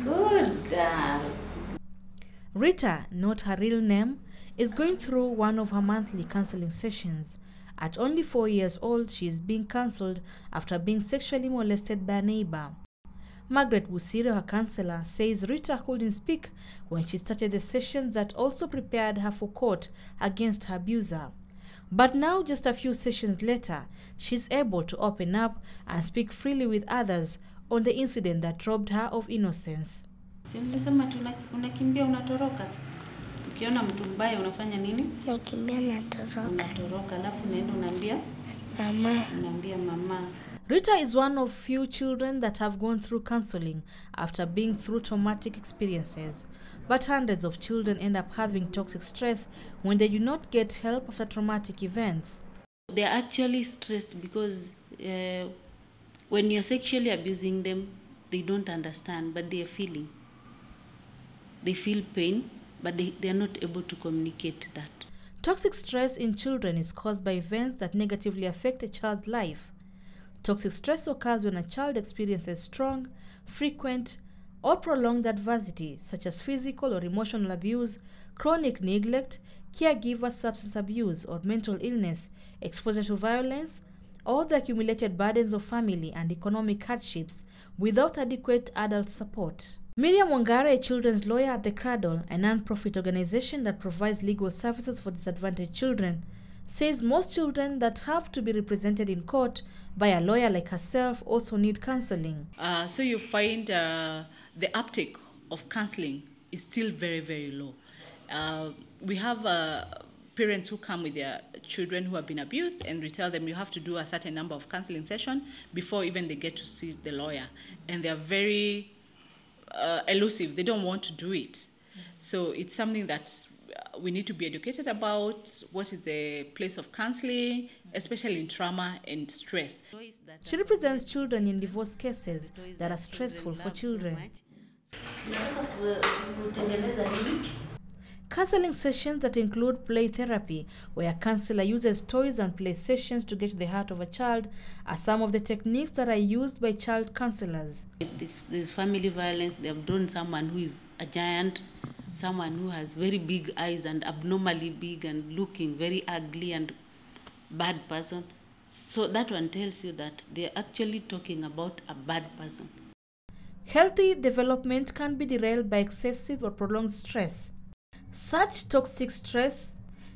Good girl. Rita, not her real name, is going through one of her monthly counseling sessions. At only 4 years old, she is being counseled after being sexually molested by a neighbor. Margaret Busiro, her counselor, says Rita couldn't speak when she started the sessions that also prepared her for court against her abuser. But now, just a few sessions later, she's able to open up and speak freely with others on the incident that robbed her of innocence. Nilisema unakimbia unatoroka. Ukiona mtu mbaya unafanya nini? Nakimbia natoroka. Unatoroka alafu unaenda unaambia Mama. unaambia mama. Rita is one of few children that have gone through counseling after being through traumatic experiences. But hundreds of children end up having toxic stress when they do not get help after traumatic events. They are actually stressed because when you're sexually abusing them, they don't understand, but they are feeling. They feel pain, but they are not able to communicate that. Toxic stress in children is caused by events that negatively affect a child's life. Toxic stress occurs when a child experiences strong, frequent, or prolonged adversity, such as physical or emotional abuse, chronic neglect, caregiver substance abuse or mental illness, exposure to violence, or the accumulated burdens of family and economic hardships without adequate adult support. Miriam Wangara, a children's lawyer at The Cradle, a non-profit organization that provides legal services for disadvantaged children, says most children that have to be represented in court by a lawyer like herself also need counseling. So you find the uptake of counseling is still very, very low. We have parents who come with their children who have been abused, and we tell them you have to do a certain number of counseling sessions before even they get to see the lawyer. And they are very elusive. They don't want to do it. So it's something that we need to be educated about. What is the place of counseling, especially in trauma and stress. She represents children in divorce cases that are stressful for children. Counseling sessions that include play therapy, where a counselor uses toys and play sessions to get to the heart of a child, are some of the techniques that are used by child counselors. If there's family violence, they have drawn someone who is a giant, someone who has very big eyes and abnormally big and looking very ugly and bad person. So that one tells you that they're actually talking about a bad person. Healthy development can be derailed by excessive or prolonged stress. Such toxic stress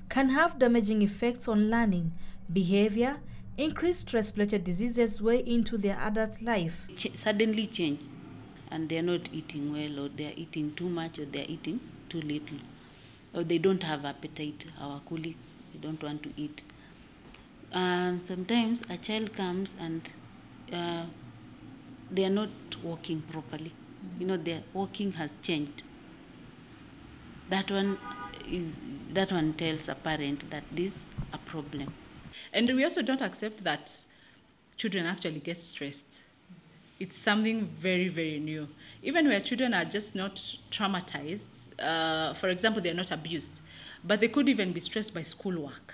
can have damaging effects on learning, behavior, increased stress-related diseases way into their adult life. Suddenly change, and they're not eating well, or they're eating too much, or they're eating too little, or they don't have appetite, hawakuli, they don't want to eat. And sometimes a child comes and they are not walking properly. You know, their walking has changed. That one tells a parent that this is a problem. And we also don't accept that children actually get stressed. It's something very, very new. Even where children are just not traumatized, for example, they're not abused, but they could even be stressed by schoolwork.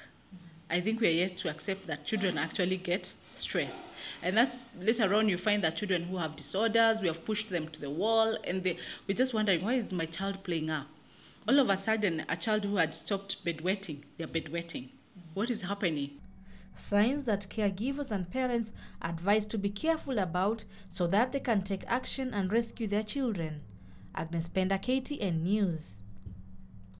I think we are yet to accept that children actually get stressed. And that's later on you find that children who have disorders, we have pushed them to the wall, and we're just wondering, why is my child playing up? All of a sudden, a child who had stopped bedwetting, they're bedwetting. What is happening? Signs that caregivers and parents are advised to be careful about so that they can take action and rescue their children. Agnes Penda, KTN News.